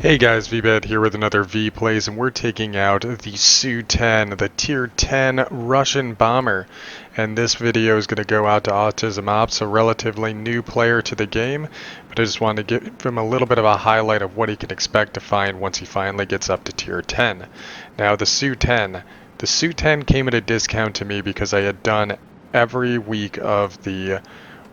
Hey guys, Veebat here with another V-Plays, and we're taking out the Su-10, the Tier 10 Russian bomber. And this video is going to go out to Autism Ops, a relatively new player to the game, but I just wanted to give him a little bit of a highlight of what he can expect to find once he finally gets up to Tier 10. Now the Su-10 came at a discount to me because I had done every week of the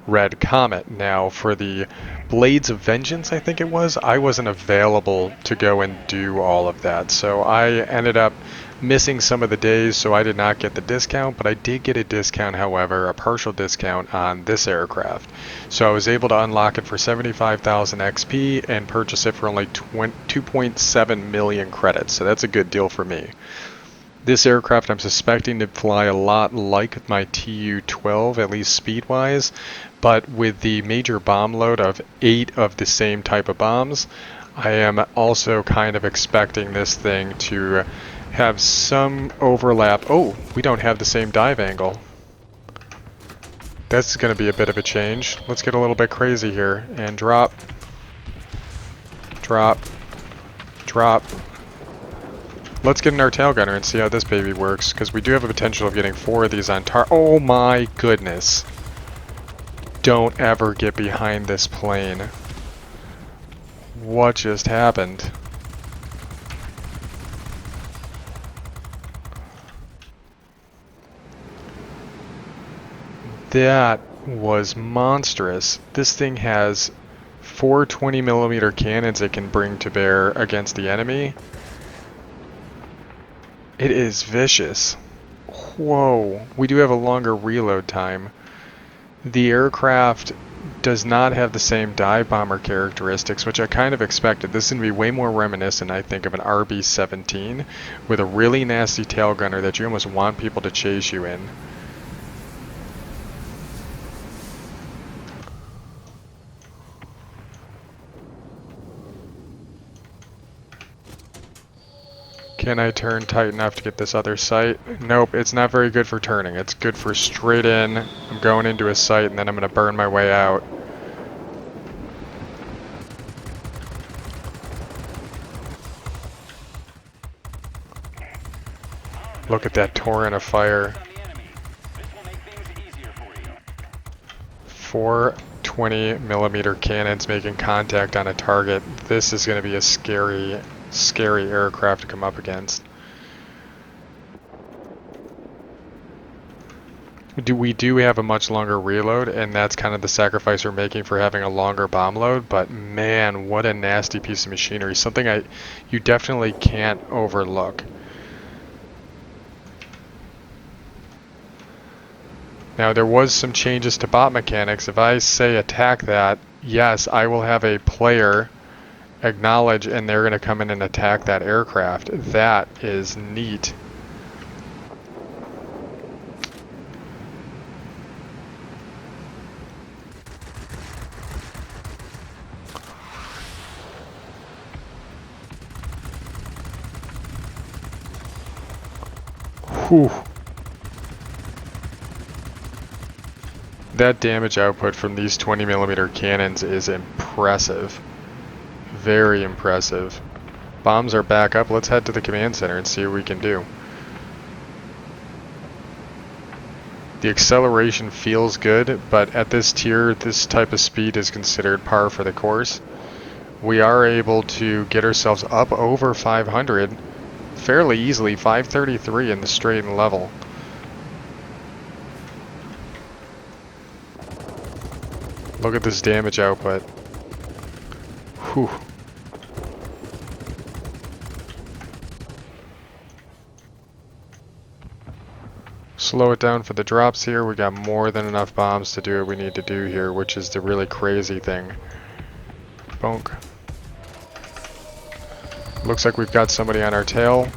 Red Comet. Now for the Blades of Vengeance, I think it was, I wasn't available to go and do all of that, so I ended up missing some of the days, so I did not get the discount, but I did get a discount, however, a partial discount on this aircraft. So I was able to unlock it for 75,000 XP and purchase it for only 2.7 million credits, so that's a good deal for me. This aircraft I'm suspecting to fly a lot like my Tu-12, at least speed-wise, but with the major bomb load of 8 of the same type of bombs, I am also kind of expecting this thing to have some overlap. Oh, we don't have the same dive angle. That's going to be a bit of a change. Let's get a little bit crazy here and drop, drop, drop. Let's get in our tail gunner and see how this baby works, because we do have a potential of getting 4 of these on target. Oh my goodness. Don't ever get behind this plane. What just happened? That was monstrous. This thing has 4 20mm cannons it can bring to bear against the enemy. It is vicious. Whoa. We do have a longer reload time. The aircraft does not have the same dive bomber characteristics, which I kind of expected. This is going to be way more reminiscent, I think, of an RB-17 with a really nasty tail gunner that you almost want people to chase you in. Can I turn tight enough to get this other sight? Nope, it's not very good for turning. It's good for straight in. I'm going into a sight and then I'm going to burn my way out. Look at that torrent of fire. 4 20mm cannons making contact on a target. This is going to be a scary aircraft to come up against. We do have a much longer reload, and that's kind of the sacrifice we're making for having a longer bomb load, but man, what a nasty piece of machinery. Something you definitely can't overlook. Now there was some changes to bot mechanics. If I say attack that, yes, I will have a player acknowledge and they're going to come in and attack that aircraft. That is neat. Whew. That damage output from these 20mm cannons is impressive. Very impressive. Bombs are back up. Let's head to the command center and see what we can do. The acceleration feels good, but at this tier, this type of speed is considered par for the course. We are able to get ourselves up over 500 fairly easily, 533 in the straight and level. Look at this damage output. Whew. Slow it down for the drops here. We got more than enough bombs to do what we need to do here, which is the really crazy thing. Bonk. Looks like we've got somebody on our tail.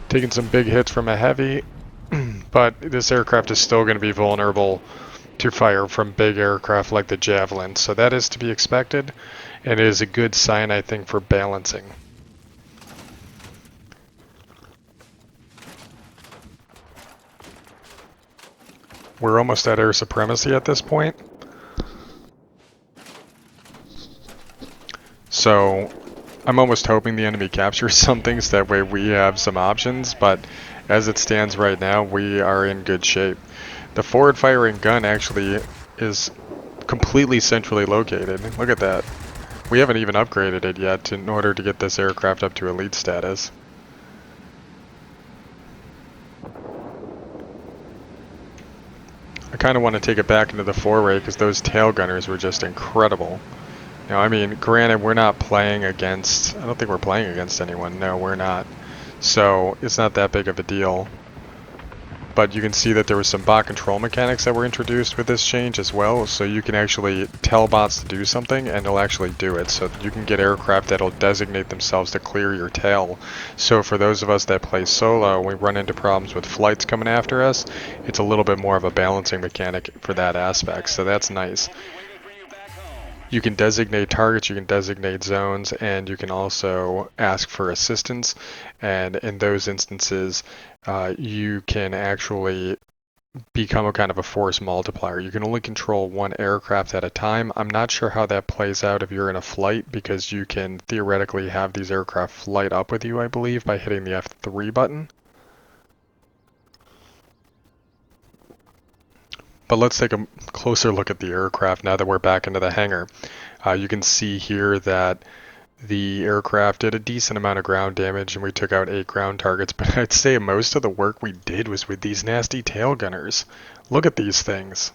Taking some big hits from a heavy, but this aircraft is still going to be vulnerable to fire from big aircraft like the Javelin, so that is to be expected, and it is a good sign, I think, for balancing. We're almost at air supremacy at this point. So I'm almost hoping the enemy captures something so that way we have some options, but as it stands right now, we are in good shape. The forward firing gun actually is completely centrally located. Look at that. We haven't even upgraded it yet in order to get this aircraft up to elite status. I kind of want to take it back into the foray because those tail gunners were just incredible. Now, I mean, granted, we're not playing against, I don't think we're playing against anyone. No, we're not. So, it's not that big of a deal. But you can see that there was some bot control mechanics that were introduced with this change as well. So you can actually tell bots to do something and they'll actually do it. So you can get aircraft that'll designate themselves to clear your tail. So for those of us that play solo, we run into problems with flights coming after us. It's a little bit more of a balancing mechanic for that aspect. So that's nice. You can designate targets, you can designate zones, and you can also ask for assistance. And in those instances, you can actually become a kind of a force multiplier. You can only control one aircraft at a time. I'm not sure how that plays out if you're in a flight, because you can theoretically have these aircraft flight up with you, I believe, by hitting the F3 button. But let's take a closer look at the aircraft now that we're back into the hangar. You can see here that the aircraft did a decent amount of ground damage and we took out 8 ground targets, but I'd say most of the work we did was with these nasty tail gunners. Look at these things.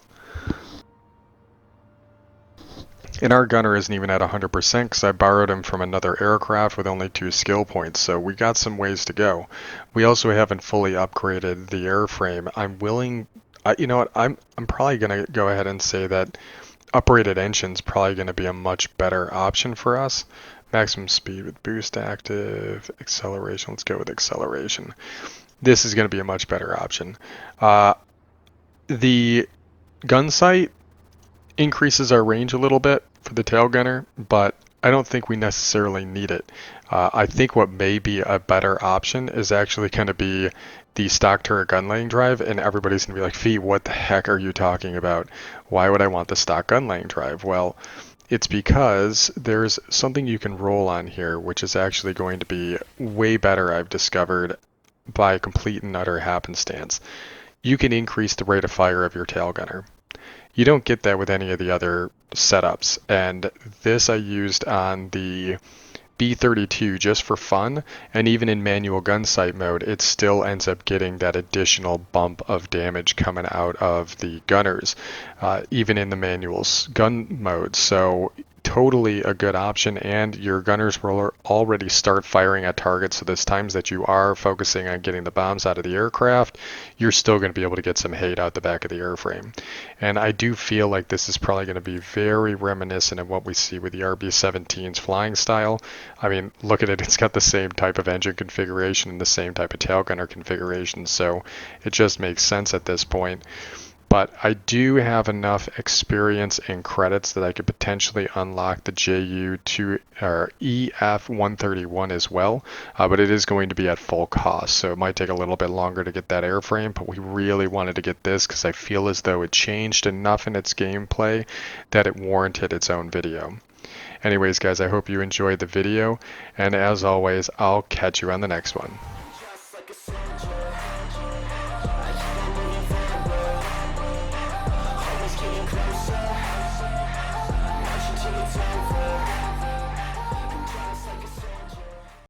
And our gunner isn't even at 100% because I borrowed him from another aircraft with only 2 skill points, so we got some ways to go. We also haven't fully upgraded the airframe. I'm willing... you know what, I'm probably going to go ahead and say that uprated engine's probably going to be a much better option for us. Maximum speed with boost active, acceleration, let's go with acceleration. This is going to be a much better option. The gun sight increases our range a little bit for the tail gunner, but I don't think we necessarily need it. I think what may be a better option is actually going to be the stock turret gun laying drive, and everybody's going to be like, Fee, what the heck are you talking about? Why would I want the stock gun laying drive? Well, it's because there's something you can roll on here, which is actually going to be way better, I've discovered, by complete and utter happenstance. You can increase the rate of fire of your tail gunner. You don't get that with any of the other setups, and this I used on the B-32 just for fun, and even in manual gun sight mode, it still ends up getting that additional bump of damage coming out of the gunners, even in the manual gun mode. So totally a good option, and your gunners will already start firing at targets, so there's times that you are focusing on getting the bombs out of the aircraft, you're still going to be able to get some hate out the back of the airframe. And I do feel like this is probably going to be very reminiscent of what we see with the RB-17's flying style. I mean, look at it, it's got the same type of engine configuration and the same type of tail gunner configuration, so it just makes sense at this point. But I do have enough experience and credits that I could potentially unlock the JU2 or EF-131 as well, but it is going to be at full cost, so it might take a little bit longer to get that airframe, but we really wanted to get this because I feel as though it changed enough in its gameplay that it warranted its own video. Anyways guys, I hope you enjoyed the video, and as always, I'll catch you on the next one.